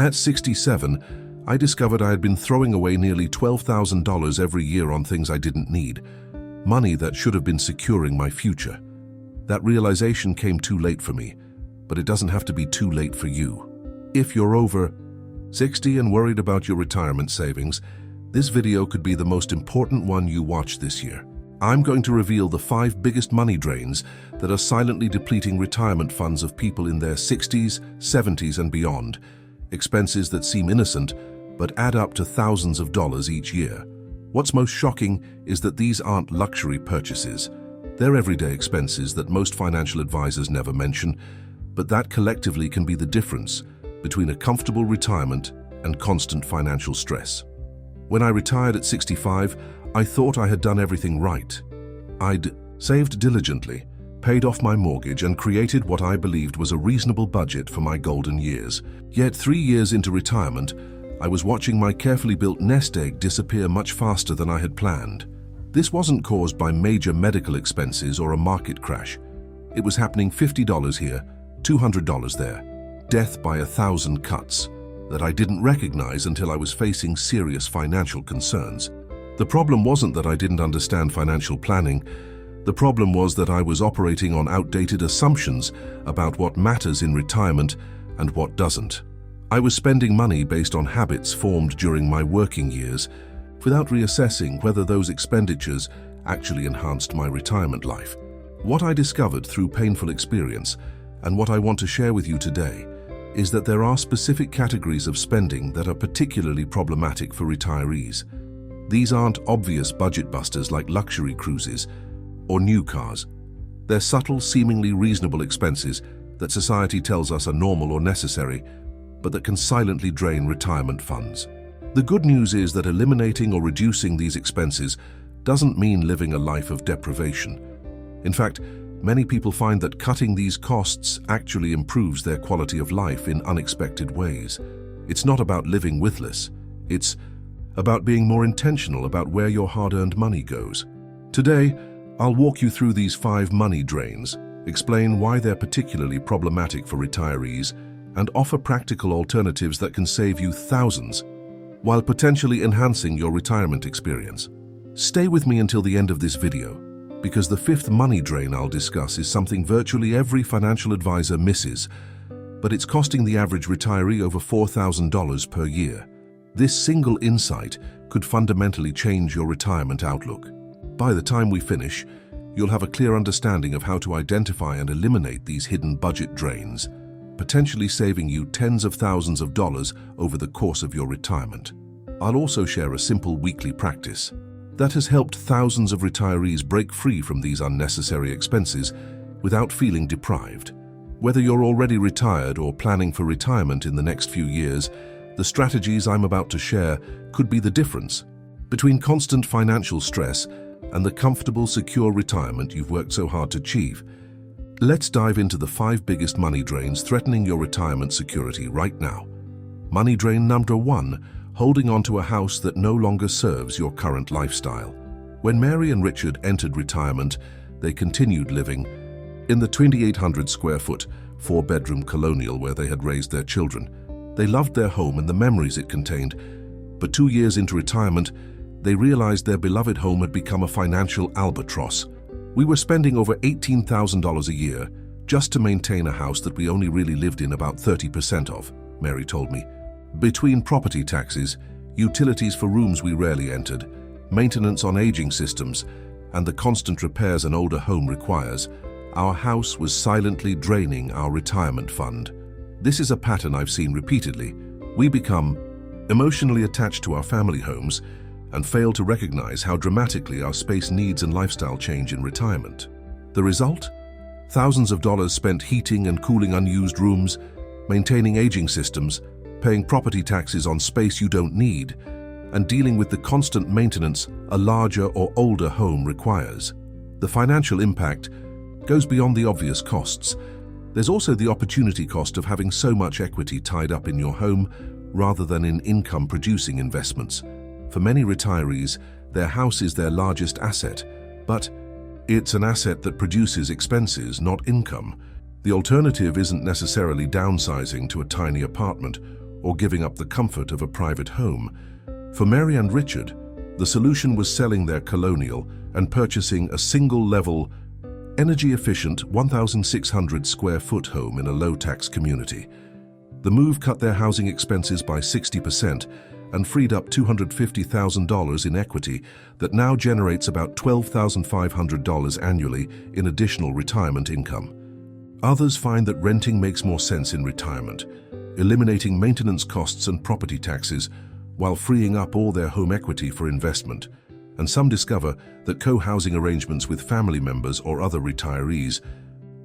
At 67, I discovered I had been throwing away nearly $12,000 every year on things I didn't need, money that should have been securing my future. That realization came too late for me, but it doesn't have to be too late for you. If you're over 60 and worried about your retirement savings, this video could be the most important one you watch this year. I'm going to reveal the 5 biggest money drains that are silently depleting retirement funds of people in their 60s, 70s and beyond. Expenses that seem innocent, but add up to thousands of dollars each year. What's most shocking is that these aren't luxury purchases. They're everyday expenses that most financial advisors never mention, but that collectively can be the difference between a comfortable retirement and constant financial stress. When I retired at 65, I thought I had done everything right. I'd saved diligently, paid off my mortgage, and created what I believed was a reasonable budget for my golden years. Yet 3 years into retirement, I was watching my carefully built nest egg disappear much faster than I had planned. This wasn't caused by major medical expenses or a market crash. It was happening $50 here, $200 there. Death by 1,000 cuts that I didn't recognize until I was facing serious financial concerns. The problem wasn't that I didn't understand financial planning. The problem was that I was operating on outdated assumptions about what matters in retirement and what doesn't. I was spending money based on habits formed during my working years, without reassessing whether those expenditures actually enhanced my retirement life. What I discovered through painful experience, and what I want to share with you today, is that there are specific categories of spending that are particularly problematic for retirees. These aren't obvious budget busters like luxury cruises or new cars. They're subtle, seemingly reasonable expenses that society tells us are normal or necessary, but that can silently drain retirement funds. The good news is that eliminating or reducing these expenses doesn't mean living a life of deprivation. In fact, many people find that cutting these costs actually improves their quality of life in unexpected ways. It's not about living with less. It's about being more intentional about where your hard-earned money goes. Today, I'll walk you through these 5 money drains, explain why they're particularly problematic for retirees, and offer practical alternatives that can save you thousands while potentially enhancing your retirement experience. Stay with me until the end of this video, because the 5th money drain I'll discuss is something virtually every financial advisor misses, but it's costing the average retiree over $4,000 per year. This single insight could fundamentally change your retirement outlook. By the time we finish, you'll have a clear understanding of how to identify and eliminate these hidden budget drains, potentially saving you tens of thousands of dollars over the course of your retirement. I'll also share a simple weekly practice that has helped thousands of retirees break free from these unnecessary expenses without feeling deprived. Whether you're already retired or planning for retirement in the next few years, the strategies I'm about to share could be the difference between constant financial stress and the comfortable, secure retirement you've worked so hard to achieve. Let's dive into the 5 biggest money drains threatening your retirement security right now. Money drain number 1, holding onto a house that no longer serves your current lifestyle. When Mary and Richard entered retirement, they continued living in the 2,800 square foot, 4-bedroom colonial where they had raised their children. They loved their home and the memories it contained, but 2 years into retirement, they realized their beloved home had become a financial albatross. "We were spending over $18,000 a year just to maintain a house that we only really lived in about 30% of," Mary told me. "Between property taxes, utilities for rooms we rarely entered, maintenance on aging systems, and the constant repairs an older home requires, our house was silently draining our retirement fund." This is a pattern I've seen repeatedly. We become emotionally attached to our family homes and fail to recognize how dramatically our space needs and lifestyle change in retirement. The result? Thousands of dollars spent heating and cooling unused rooms, maintaining aging systems, paying property taxes on space you don't need, and dealing with the constant maintenance a larger or older home requires. The financial impact goes beyond the obvious costs. There's also the opportunity cost of having so much equity tied up in your home rather than in income-producing investments. For many retirees, their house is their largest asset, but it's an asset that produces expenses, not income. The alternative isn't necessarily downsizing to a tiny apartment or giving up the comfort of a private home. For Mary and Richard, the solution was selling their colonial and purchasing a single-level, energy-efficient 1,600 square foot home in a low-tax community. The move cut their housing expenses by 60% and freed up $250,000 in equity that now generates about $12,500 annually in additional retirement income. Others find that renting makes more sense in retirement, eliminating maintenance costs and property taxes while freeing up all their home equity for investment. And some discover that co-housing arrangements with family members or other retirees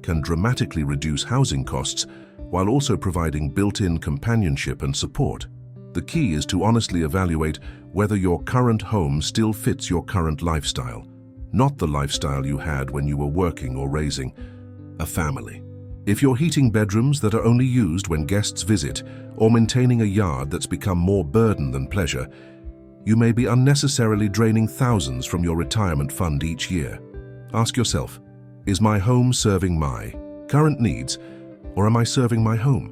can dramatically reduce housing costs while also providing built-in companionship and support. The key is to honestly evaluate whether your current home still fits your current lifestyle, not the lifestyle you had when you were working or raising a family. If you're heating bedrooms that are only used when guests visit or maintaining a yard that's become more burden than pleasure, you may be unnecessarily draining thousands from your retirement fund each year. Ask yourself, is my home serving my current needs, or am I serving my home?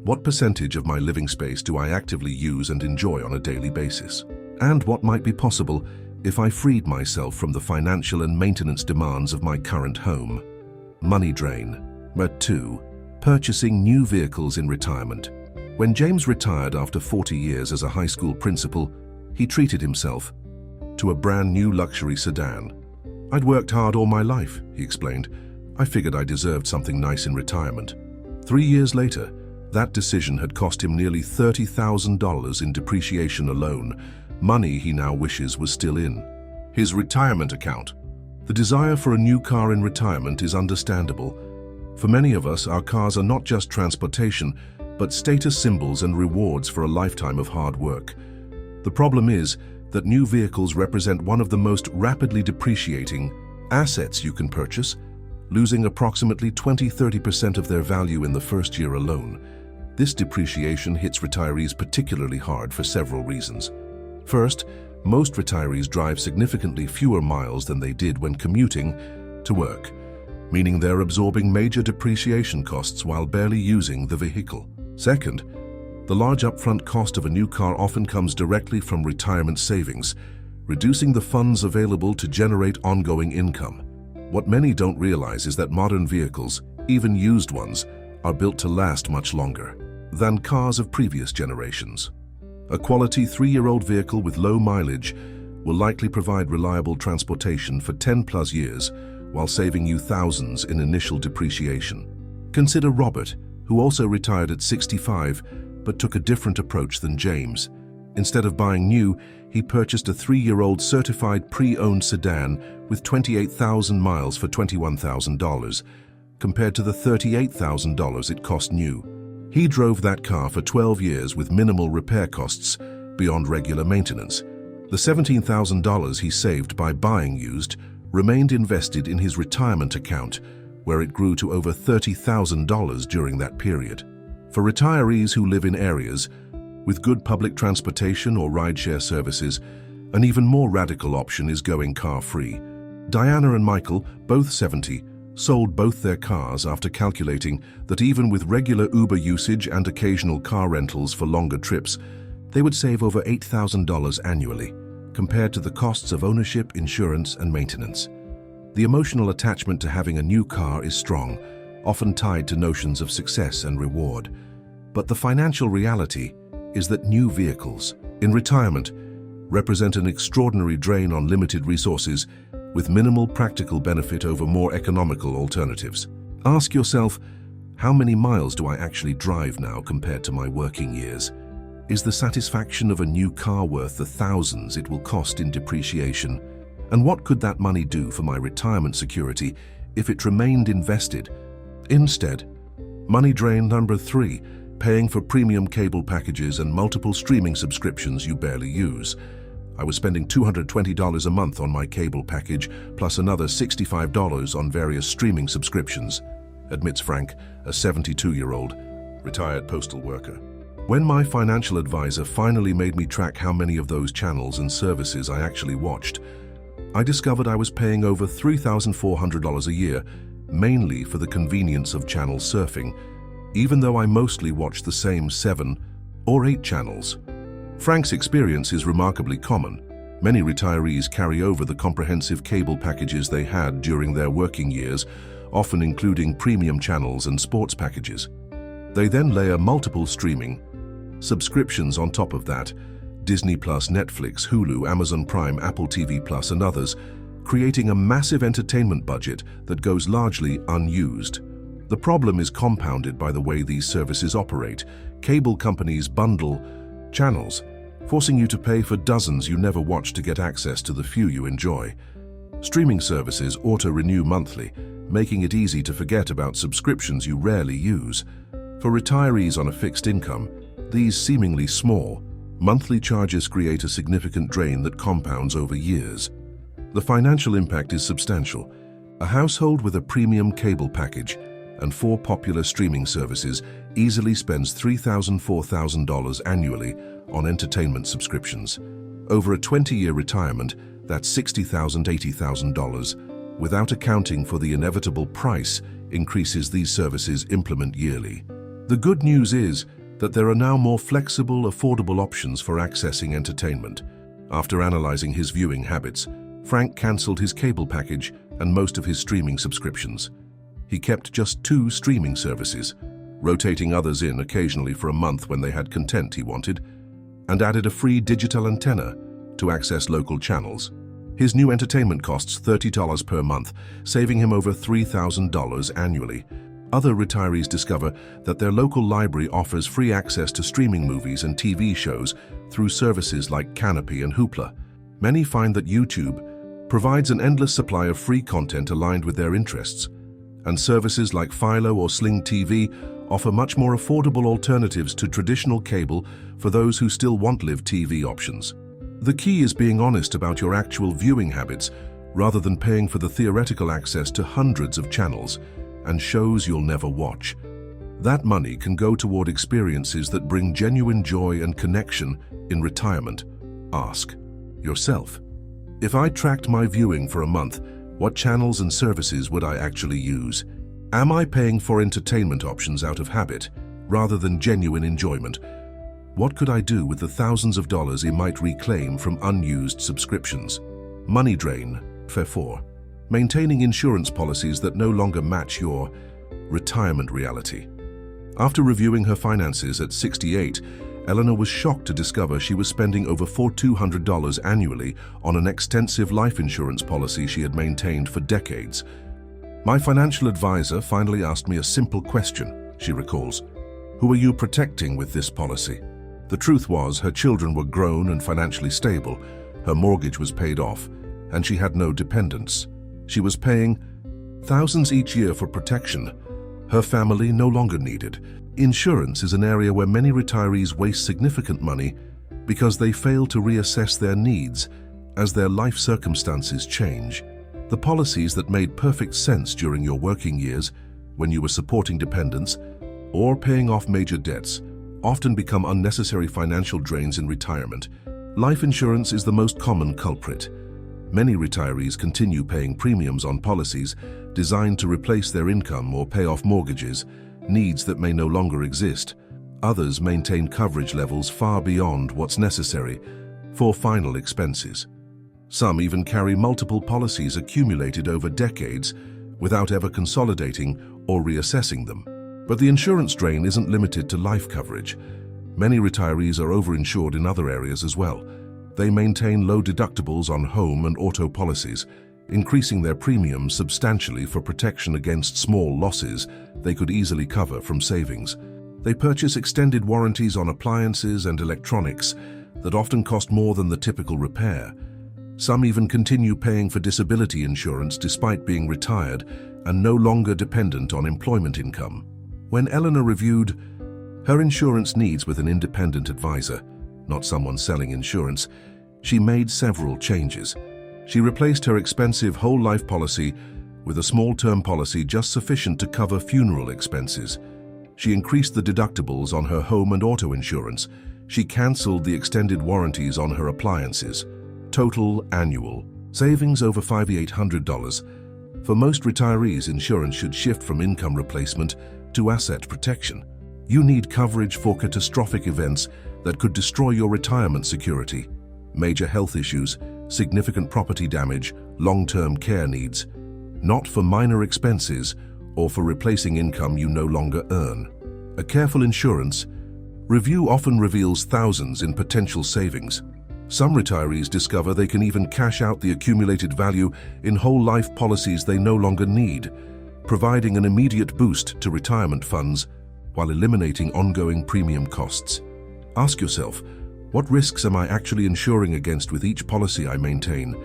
What percentage of my living space do I actively use and enjoy on a daily basis? And what might be possible if I freed myself from the financial and maintenance demands of my current home? Money drain. 2. Purchasing new vehicles in retirement. When James retired after 40 years as a high school principal, he treated himself to a brand new luxury sedan. "I'd worked hard all my life," he explained. "I figured I deserved something nice in retirement." 3 years later, that decision had cost him nearly $30,000 in depreciation alone, money he now wishes was still in his retirement account. The desire for a new car in retirement is understandable. For many of us, our cars are not just transportation, but status symbols and rewards for a lifetime of hard work. The problem is that new vehicles represent one of the most rapidly depreciating assets you can purchase, losing approximately 20–30% of their value in the first year alone. This depreciation hits retirees particularly hard for several reasons. First, most retirees drive significantly fewer miles than they did when commuting to work, meaning they're absorbing major depreciation costs while barely using the vehicle. Second, the large upfront cost of a new car often comes directly from retirement savings, reducing the funds available to generate ongoing income. What many don't realize is that modern vehicles, even used ones, are built to last much longer than cars of previous generations. A quality 3-year-old vehicle with low mileage will likely provide reliable transportation for 10+ years while saving you thousands in initial depreciation. Consider Robert, who also retired at 65 but took a different approach than James. Instead of buying new, he purchased a 3-year-old certified pre-owned sedan with 28,000 miles for $21,000, compared to the $38,000 it cost new. He drove that car for 12 years with minimal repair costs beyond regular maintenance. The $17,000 he saved by buying used remained invested in his retirement account, where it grew to over $30,000 during that period. For retirees who live in areas with good public transportation or rideshare services, an even more radical option is going car-free. Diana and Michael, both 70, sold both their cars after calculating that even with regular Uber usage and occasional car rentals for longer trips, they would save over $8,000 annually, compared to the costs of ownership, insurance, and maintenance. The emotional attachment to having a new car is strong, often tied to notions of success and reward. But the financial reality is that new vehicles, in retirement, represent an extraordinary drain on limited resources with minimal practical benefit over more economical alternatives. Ask yourself, how many miles do I actually drive now compared to my working years? Is the satisfaction of a new car worth the thousands it will cost in depreciation? And what could that money do for my retirement security if it remained invested? Instead, money drain number 3, paying for premium cable packages and multiple streaming subscriptions you barely use. I was spending $220 a month on my cable package, plus another $65 on various streaming subscriptions, admits Frank, a 72-year-old retired postal worker. When my financial advisor finally made me track how many of those channels and services I actually watched, I discovered I was paying over $3,400 a year, mainly for the convenience of channel surfing, even though I mostly watched the same 7 or 8 channels. Frank's experience is remarkably common. Many retirees carry over the comprehensive cable packages they had during their working years, often including premium channels and sports packages. They then layer multiple streaming subscriptions on top of that: Disney+, Netflix, Hulu, Amazon Prime, Apple TV+, and others, creating a massive entertainment budget that goes largely unused. The problem is compounded by the way these services operate. Cable companies bundle channels, forcing you to pay for dozens you never watch to get access to the few you enjoy. Streaming services auto-renew monthly, making it easy to forget about subscriptions you rarely use. For retirees on a fixed income, these seemingly small monthly charges create a significant drain that compounds over years. The financial impact is substantial. A household with a premium cable package and 4 popular streaming services easily spends $3,000 to $4,000 annually on entertainment subscriptions. Over a 20-year retirement, that's $60,000 to $80,000, without accounting for the inevitable price increases these services implement yearly. The good news is that there are now more flexible, affordable options for accessing entertainment. After analyzing his viewing habits, Frank canceled his cable package and most of his streaming subscriptions. He kept just 2 streaming services, rotating others in occasionally for a month when they had content he wanted, and added a free digital antenna to access local channels. His new entertainment costs $30 per month, saving him over $3,000 annually. Other retirees discover that their local library offers free access to streaming movies and TV shows through services like Canopy and Hoopla. Many find that YouTube provides an endless supply of free content aligned with their interests, and services like Philo or Sling TV offer much more affordable alternatives to traditional cable for those who still want live TV options. The key is being honest about your actual viewing habits rather than paying for the theoretical access to hundreds of channels and shows you'll never watch. That money can go toward experiences that bring genuine joy and connection in retirement. Ask yourself, if I tracked my viewing for a month, what channels and services would I actually use? Am I paying for entertainment options out of habit rather than genuine enjoyment? What could I do with the thousands of dollars he might reclaim from unused subscriptions? Money drain. 4. Maintaining insurance policies that no longer match your retirement reality. After reviewing her finances at 68, Eleanor was shocked to discover she was spending over $4,200 annually on an extensive life insurance policy she had maintained for decades. My financial advisor finally asked me a simple question, she recalls. Who are you protecting with this policy? The truth was, her children were grown and financially stable, her mortgage was paid off, and she had no dependents. She was paying thousands each year for protection her family no longer needed. Insurance is an area where many retirees waste significant money because they fail to reassess their needs as their life circumstances change. The policies that made perfect sense during your working years, when you were supporting dependents or paying off major debts, often become unnecessary financial drains in retirement. Life insurance is the most common culprit. Many retirees continue paying premiums on policies designed to replace their income or pay off mortgages, needs that may no longer exist. Others maintain coverage levels far beyond what's necessary for final expenses. Some even carry multiple policies accumulated over decades without ever consolidating or reassessing them. But the insurance drain isn't limited to life coverage. Many retirees are overinsured in other areas as well. They maintain low deductibles on home and auto policies, increasing their premiums substantially for protection against small losses they could easily cover from savings. They purchase extended warranties on appliances and electronics that often cost more than the typical repair. Some even continue paying for disability insurance despite being retired and no longer dependent on employment income. When Eleanor reviewed her insurance needs with an independent advisor, not someone selling insurance, she made several changes. She replaced her expensive whole life policy with a small term policy just sufficient to cover funeral expenses. She increased the deductibles on her home and auto insurance. She cancelled the extended warranties on her appliances. Total annual savings over $5,800. For most retirees, insurance should shift from income replacement to asset protection. You need coverage for catastrophic events that could destroy your retirement security, major health issues, significant property damage, long-term care needs, not for minor expenses or for replacing income you no longer earn. A careful insurance review often reveals thousands in potential savings. Some retirees discover they can even cash out the accumulated value in whole life policies they no longer need, providing an immediate boost to retirement funds while eliminating ongoing premium costs. Ask yourself, what risks am I actually insuring against with each policy I maintain?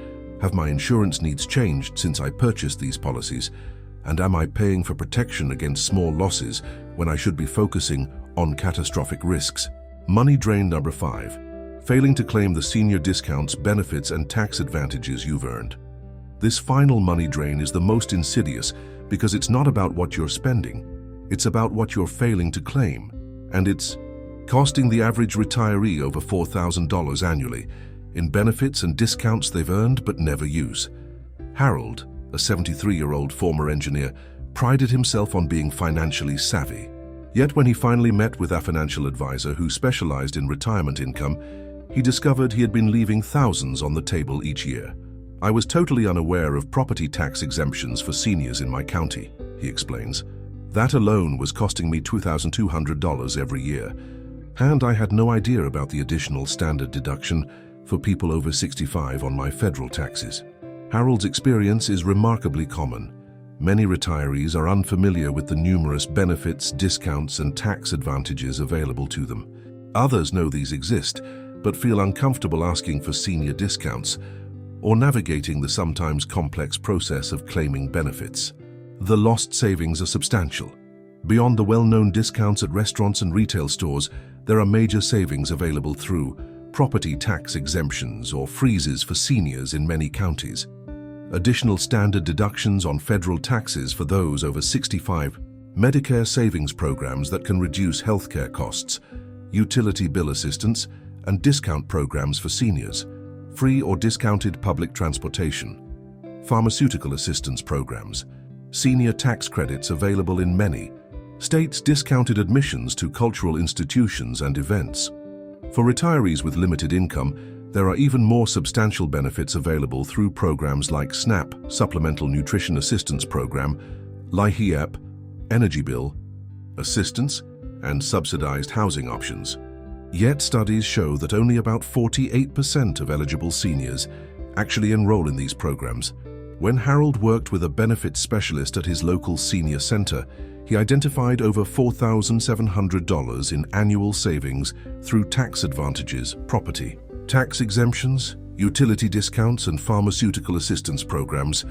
Have my insurance needs changed since I purchased these policies? And am I paying for protection against small losses when I should be focusing on catastrophic risks? Money drain number 5. Failing to claim the senior discounts, benefits, and tax advantages you've earned. This final money drain is the most insidious because it's not about what you're spending. It's about what you're failing to claim. And it's costing the average retiree over $4,000 annually in benefits and discounts they've earned but never use. Harold, a 73-year-old former engineer, prided himself on being financially savvy. Yet when he finally met with a financial advisor who specialized in retirement income, he discovered he had been leaving thousands on the table each year. I was totally unaware of property tax exemptions for seniors in my county, he explains. That alone was costing me $2,200 every year, and I had no idea about the additional standard deduction for people over 65 on my federal taxes. Harold's experience is remarkably common. Many retirees are unfamiliar with the numerous benefits, discounts, and tax advantages available to them. Others know these exist, but feel uncomfortable asking for senior discounts or navigating the sometimes complex process of claiming benefits. The lost savings are substantial. Beyond the well-known discounts at restaurants and retail stores, there are major savings available through property tax exemptions or freezes for seniors in many counties, additional standard deductions on federal taxes for those over 65, Medicare savings programs that can reduce healthcare costs, utility bill assistance, and discount programs for seniors, free or discounted public transportation, pharmaceutical assistance programs, senior tax credits available in many states, discounted admissions to cultural institutions and events. For retirees with limited income, there are even more substantial benefits available through programs like SNAP, Supplemental Nutrition Assistance Program, LIHEAP, Energy Bill assistance, and subsidized housing options. Yet studies show that only about 48% of eligible seniors actually enroll in these programs. When Harold worked with a benefits specialist at his local senior center, he identified over $4,700 in annual savings through tax advantages, property tax exemptions, utility discounts, and pharmaceutical assistance programs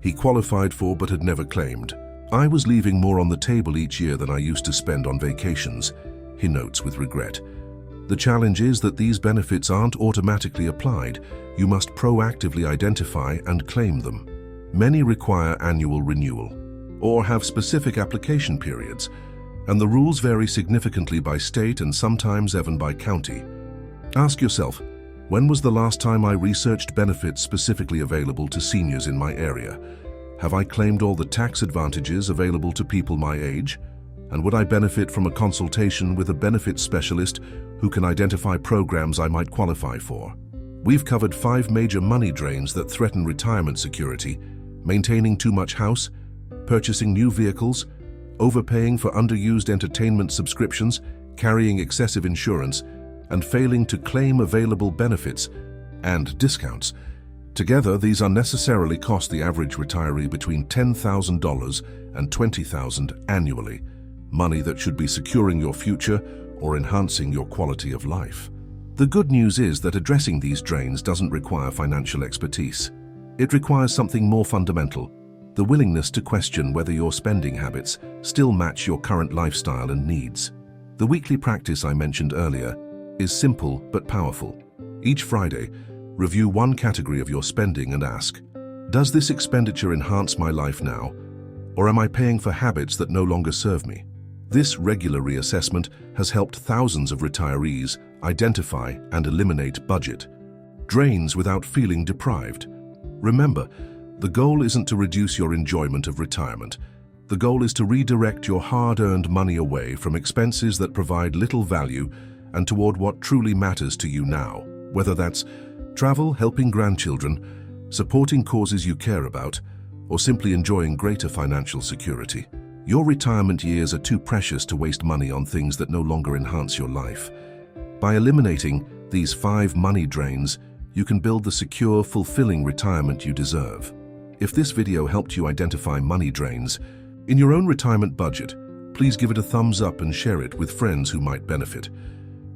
he qualified for but had never claimed. I was leaving more on the table each year than I used to spend on vacations, he notes with regret. The challenge is that these benefits aren't automatically applied. You must proactively identify and claim them. Many require annual renewal or have specific application periods, and the rules vary significantly by state and sometimes even by county. Ask yourself, when was the last time I researched benefits specifically available to seniors in my area? Have I claimed all the tax advantages available to people my age? And would I benefit from a consultation with a benefits specialist who can identify programs I might qualify for? We've covered 5 major money drains that threaten retirement security: maintaining too much house, purchasing new vehicles, overpaying for underused entertainment subscriptions, carrying excessive insurance, and failing to claim available benefits and discounts. Together, these unnecessarily cost the average retiree between $10,000 and $20,000 annually, money that should be securing your future or enhancing your quality of life. The good news is that addressing these drains doesn't require financial expertise. It requires something more fundamental: the willingness to question whether your spending habits still match your current lifestyle and needs. The weekly practice I mentioned earlier is simple but powerful. Each Friday, review one category of your spending and ask, does this expenditure enhance my life now, or am I paying for habits that no longer serve me? This regular reassessment has helped thousands of retirees identify and eliminate budget drains without feeling deprived. Remember, the goal isn't to reduce your enjoyment of retirement. The goal is to redirect your hard-earned money away from expenses that provide little value and toward what truly matters to you now, whether that's travel, helping grandchildren, supporting causes you care about, or simply enjoying greater financial security. Your retirement years are too precious to waste money on things that no longer enhance your life. By eliminating these 5 money drains, you can build the secure, fulfilling retirement you deserve. If this video helped you identify money drains in your own retirement budget, please give it a thumbs up and share it with friends who might benefit.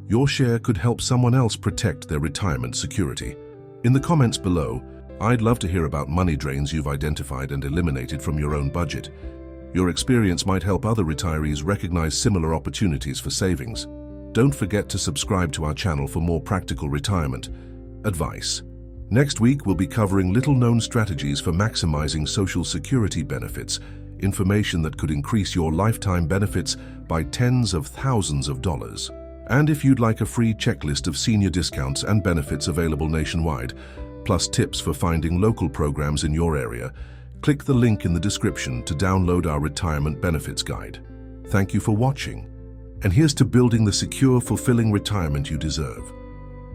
Your share could help someone else protect their retirement security. In the comments below, I'd love to hear about money drains you've identified and eliminated from your own budget. Your experience might help other retirees recognize similar opportunities for savings. Don't forget to subscribe to our channel for more practical retirement advice. Next week, we'll be covering little-known strategies for maximizing Social Security benefits, information that could increase your lifetime benefits by tens of thousands of dollars. And if you'd like a free checklist of senior discounts and benefits available nationwide, plus tips for finding local programs in your area, click the link in the description to download our retirement benefits guide. Thank you for watching. And here's to building the secure, fulfilling retirement you deserve.